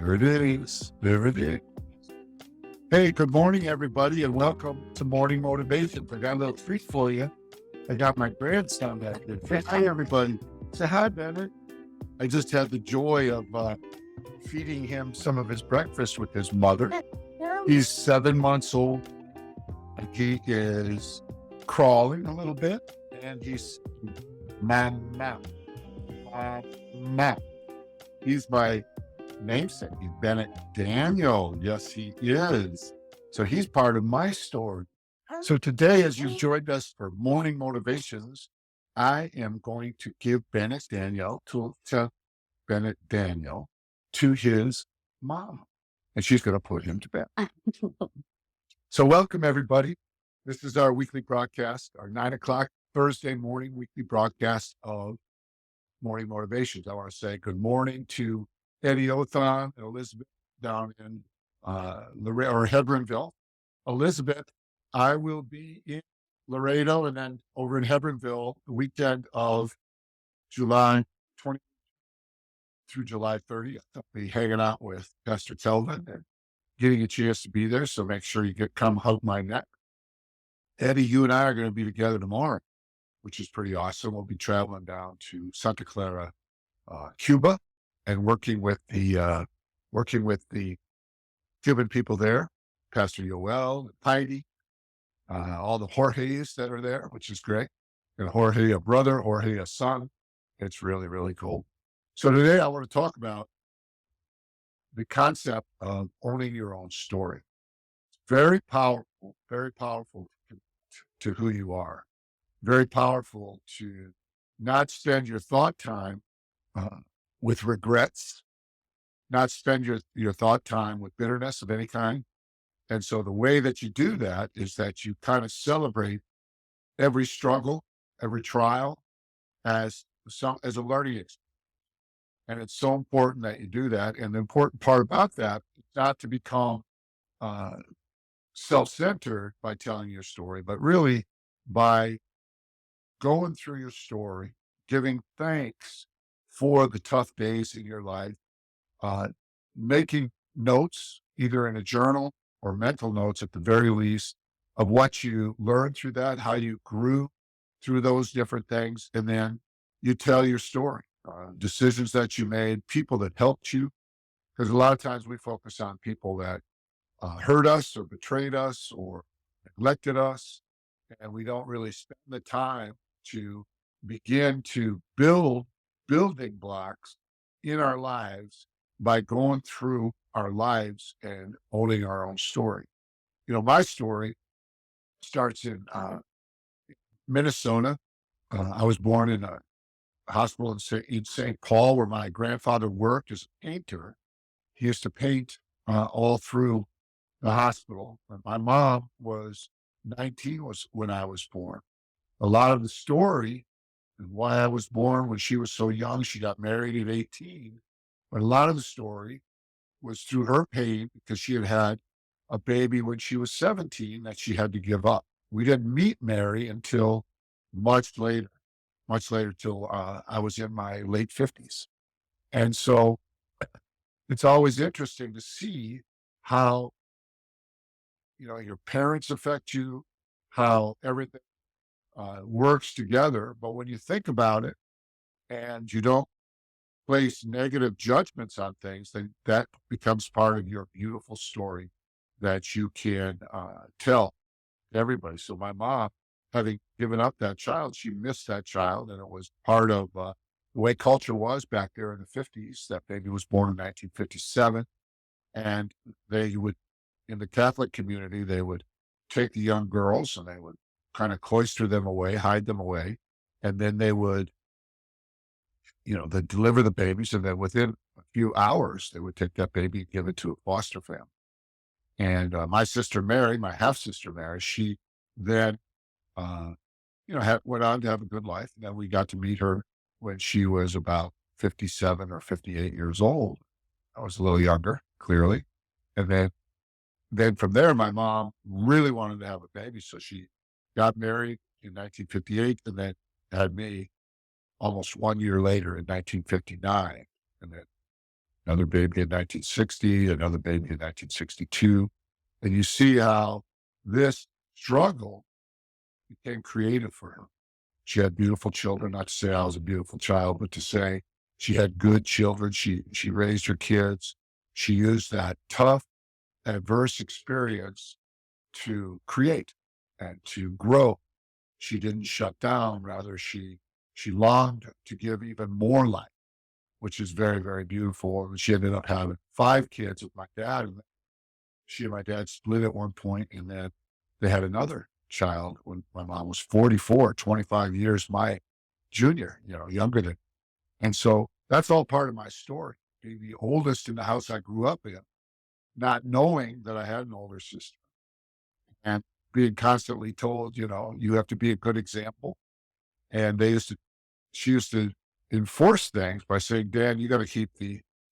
There it is. There it is. Hey, good morning, everybody, and welcome to Morning Motivation. I got a little treat for you. I got my grandson back there. Say hi, everybody. Say hi, Bennett. I just had the joy of feeding him some of his breakfast with his mother. He's 7 months old. And he is crawling a little bit, and he's mama. He's my namesake. He's Bennett Daniel. Yes, he is. So he's part of my story. So today, as you've joined us for Morning Motivations, I am going to give Bennett Daniel to his mom, and she's going to put him to bed. So welcome, everybody. This is our weekly broadcast, our 9 o'clock Thursday morning weekly broadcast of Morning Motivations. I want to say good morning to Eddie Othon and Elizabeth down in Hebronville. Elizabeth, I will be in Laredo and then over in Hebronville the weekend of July 20 through July 30th. I'll be hanging out with Pastor Kelvin and getting a chance to be there. So make sure you come hug my neck. Eddie, you and I are going to be together tomorrow, which is pretty awesome. We'll be traveling down to Santa Clara, Cuba, and working with the Cuban people there, Pastor Yoel and Heidi, all the Jorge's that are there, which is great. And Jorge, a brother, Jorge, a son. It's really, really cool. So today I want to talk about the concept of owning your own story. It's very powerful to who you are. Very powerful to not spend your thought time with regrets, not spend your thought time with bitterness of any kind. And so the way that you do that is that you kind of celebrate every struggle, every trial as a learning experience. And it's so important that you do that. And the important part about that is not to become self-centered by telling your story, but really by going through your story, giving thanks for the tough days in your life, making notes, either in a journal or mental notes at the very least, of what you learned through that, how you grew through those different things. And then you tell your story, decisions that you made, people that helped you. Because a lot of times we focus on people that hurt us or betrayed us or neglected us. And we don't really spend the time to begin to build building blocks in our lives by going through our lives and owning our own story. You know, my story starts in Minnesota. I was born in a hospital in St. Paul where my grandfather worked as a painter. He used to paint all through the hospital. And my mom was 19 when I was born. A lot of the story and why I was born when she was so young, she got married at 18. But a lot of the story was through her pain because she had had a baby when she was 17 that she had to give up. We didn't meet Mary until much later till I was in my late 50s. And so it's always interesting to see how, your parents affect you, how everything works together. But when you think about it and you don't place negative judgments on things, then that becomes part of your beautiful story that you can tell everybody. So my mom, having given up that child, she missed that child. And it was part of the way culture was back there in the 50s. That baby was born in 1957. And they would, in the Catholic community, they would take the young girls and they would kind of cloister them away, hide them away. And then they would, they'd deliver the babies. And then within a few hours, they would take that baby and give it to a foster family. And my sister Mary, my half-sister Mary, she then, went on to have a good life. And then we got to meet her when she was about 57 or 58 years old. I was a little younger, clearly. And then from there, my mom really wanted to have a baby. So she got married in 1958 and then had me almost 1 year later in 1959. And then another baby in 1960, another baby in 1962. And you see how this struggle became creative for her. She had beautiful children, not to say I was a beautiful child, but to say she had good children. She raised her kids. She used that tough, adverse experience to create and to grow. She didn't shut down. Rather, she longed to give even more life, which is very, very beautiful. And she ended up having 5 kids with my dad. And she and my dad split at one point, and then they had another child when my mom was 44, 25 years my junior, younger than. And so that's all part of my story. Being the oldest in the house I grew up in, not knowing that I had an older sister, and being constantly told, you have to be a good example. And she used to enforce things by saying, Dan, you got to keep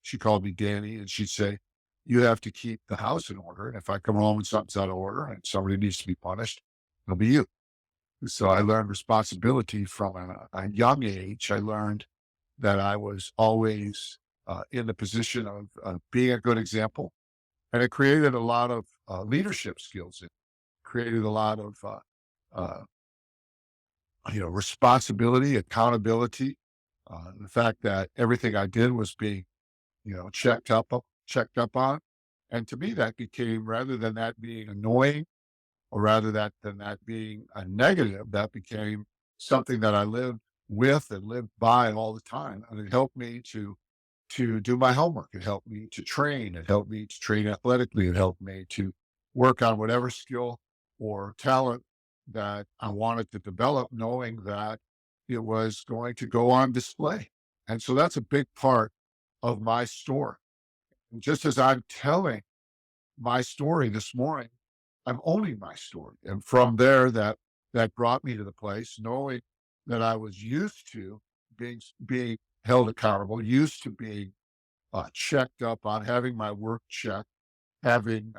she called me Danny, and she'd say, you have to keep the house in order. And if I come home and something's out of order and somebody needs to be punished, it'll be you. So I learned responsibility from a young age. I learned that I was always in the position of being a good example. And it created a lot of leadership skills. It created a lot of, uh, responsibility, accountability, the fact that everything I did was being, checked up on. And to me, that became, rather than that being annoying, or rather than that being a negative, that became something that I lived with and lived by all the time. And it helped me to do my homework. It helped me to train. It helped me to train athletically. It helped me to work on whatever skill or talent that I wanted to develop, knowing that it was going to go on display. And so that's a big part of my story. And just as I'm telling my story this morning, I'm owning my story. And from there, that brought me to the place, knowing that I was used to being held accountable, used to being checked up on, having my work checked, having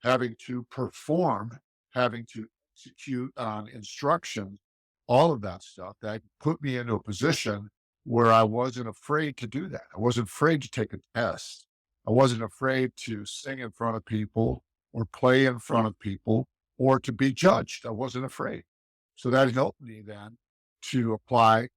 having to perform, having to execute on instructions, all of that stuff that put me into a position where I wasn't afraid to do that. I wasn't afraid to take a test. I wasn't afraid to sing in front of people or play in front of people or to be judged. I wasn't afraid. So that helped me then to apply.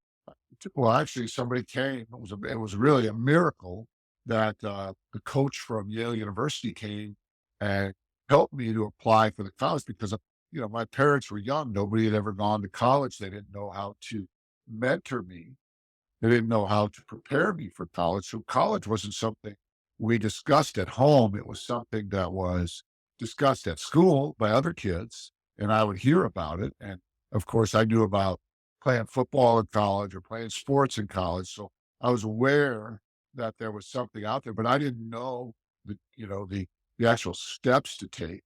Well, actually, somebody came. It was really a miracle that the coach from Yale University came and helped me to apply for the college because, my parents were young. Nobody had ever gone to college. They didn't know how to mentor me. They didn't know how to prepare me for college. So college wasn't something we discussed at home. It was something that was discussed at school by other kids, and I would hear about it. And of course, I knew about playing football in college or playing sports in college. So I was aware that there was something out there, but I didn't know the actual steps to take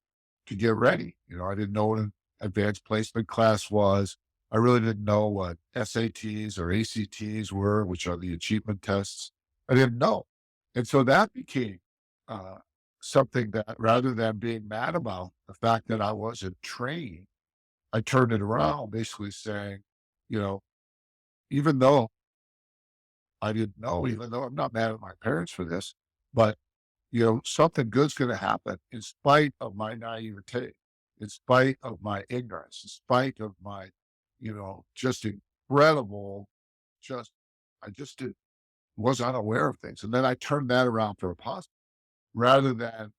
to get ready. I didn't know what an advanced placement class was. I really didn't know what SATs or ACTs were, which are the achievement tests. I didn't know. And so that became uh, something that, rather than being mad about the fact that I wasn't trained, I turned it around, basically saying, you know, even though I didn't know, even though I'm not mad at my parents for this, but, something good's going to happen in spite of my naivete, in spite of my ignorance, in spite of my, just incredible, just, I just was unaware of things. And then I turned that around for a positive rather than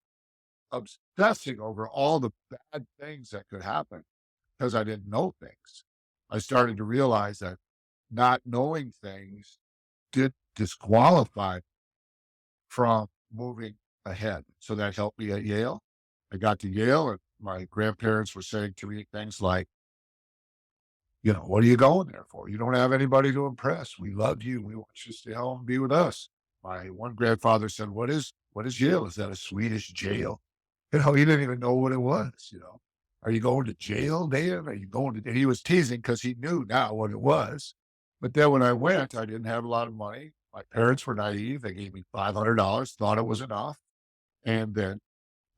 obsessing over all the bad things that could happen because I didn't know things. I started to realize that not knowing things did disqualify from moving ahead. So that helped me at Yale. I got to Yale and my grandparents were saying to me things like, what are you going there for? You don't have anybody to impress. We love you. We want you to stay home and be with us. My one grandfather said, what is Yale? Is that a Swedish jail? He didn't even know what it was. Are you going to jail, Dave? Are you going to, and he was teasing because he knew now what it was. But then when I went, I didn't have a lot of money. My parents were naive. They gave me $500, thought it was enough. And then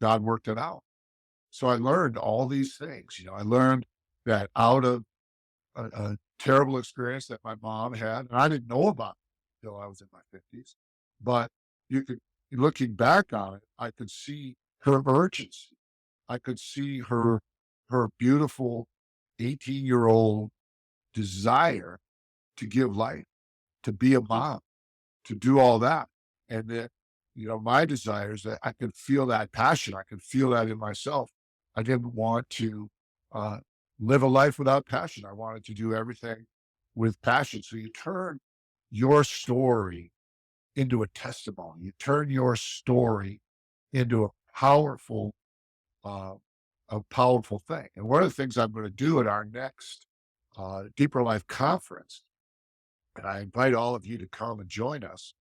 God worked it out. So I learned all these things. I learned that out of a terrible experience that my mom had, and I didn't know about it until I was in my 50s. But you could, looking back on it, I could see her urgency. I could see her beautiful 18-year-old desire to give life, to be a mom, to do all that. And then, my desires, that I could feel that passion. I could feel that in myself. I didn't want to uh, live a life without passion. I wanted to do everything with passion. So you turn your story into a testimony. You turn your story into uh, a powerful thing. And one of the things I'm going to do at our next Deeper Life conference, and I invite all of you to come and join us,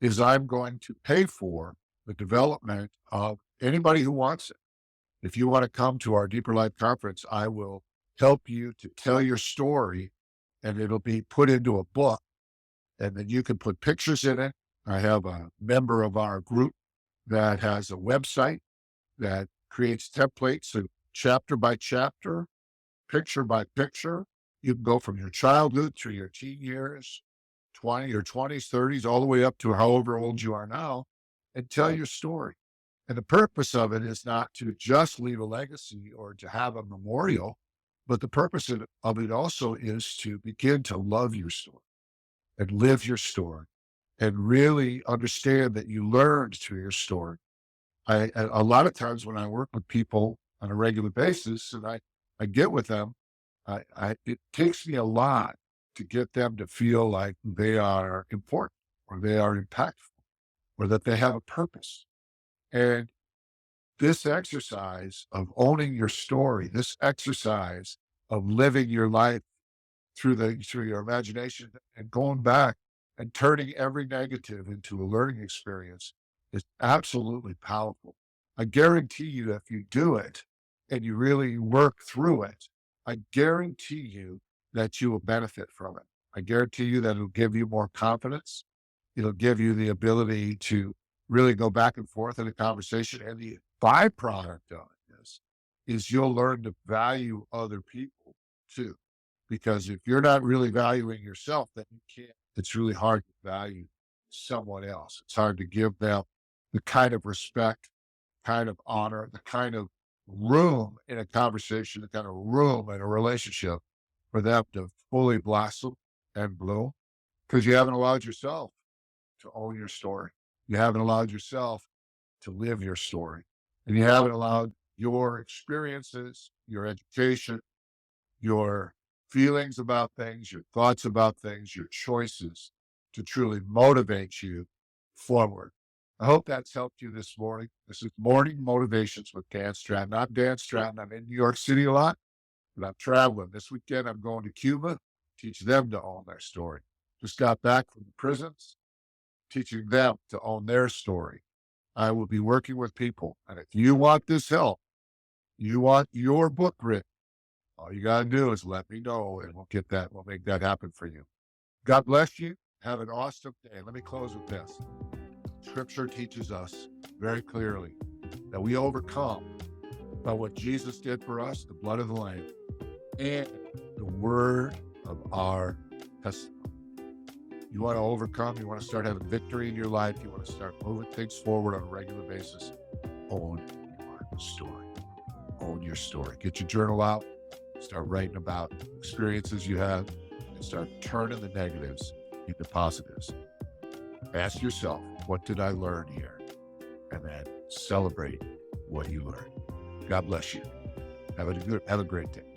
is I'm going to pay for the development of anybody who wants it. If you want to come to our Deeper Life conference, I will help you to tell your story, and it'll be put into a book, and then you can put pictures in it. I have a member of our group that has a website that creates templates, so chapter by chapter, picture by picture. You can go from your childhood through your teen years, your 20s, 30s, all the way up to however old you are now, and tell your story. And the purpose of it is not to just leave a legacy or to have a memorial, but the purpose of it also is to begin to love your story and live your story and really understand that you learned through your story. A lot of times when I work with people on a regular basis and I get with them, it takes me a lot to get them to feel like they are important or they are impactful or that they have a purpose. And this exercise of owning your story, this exercise of living your life through your imagination and going back and turning every negative into a learning experience is absolutely powerful. I guarantee you that if you do it and you really work through it, I guarantee you that you will benefit from it. I guarantee you that it'll give you more confidence. It'll give you the ability to really go back and forth in a conversation. And the byproduct of it is you'll learn to value other people too. Because if you're not really valuing yourself, then it's really hard to value someone else. It's hard to give them the kind of respect, kind of honor, the kind of room in a conversation, the kind of room in a relationship for them to fully blossom and bloom because you haven't allowed yourself to own your story. You haven't allowed yourself to live your story, and you haven't allowed your experiences, your education, your feelings about things, your thoughts about things, your choices to truly motivate you forward. I hope that's helped you this morning. This is Morning Motivations with Dan Stratton. I'm Dan Stratton. I'm in New York City a lot, but I'm traveling. This weekend, I'm going to Cuba, teach them to own their story. Just got back from the prisons, teaching them to own their story. I will be working with people. And if you want this help, you want your book written, all you got to do is let me know and we'll make that happen for you. God bless you. Have an awesome day. Let me close with this. Scripture teaches us very clearly that we overcome by what Jesus did for us, the blood of the Lamb, and the word of our testimony. You want to overcome, you want to start having victory in your life, you want to start moving things forward on a regular basis, own your story. Own your story. Get your journal out. Start writing about experiences you have and start turning the negatives into positives. Ask yourself, what did I learn here? And then celebrate what you learned. God bless you. Have a great day.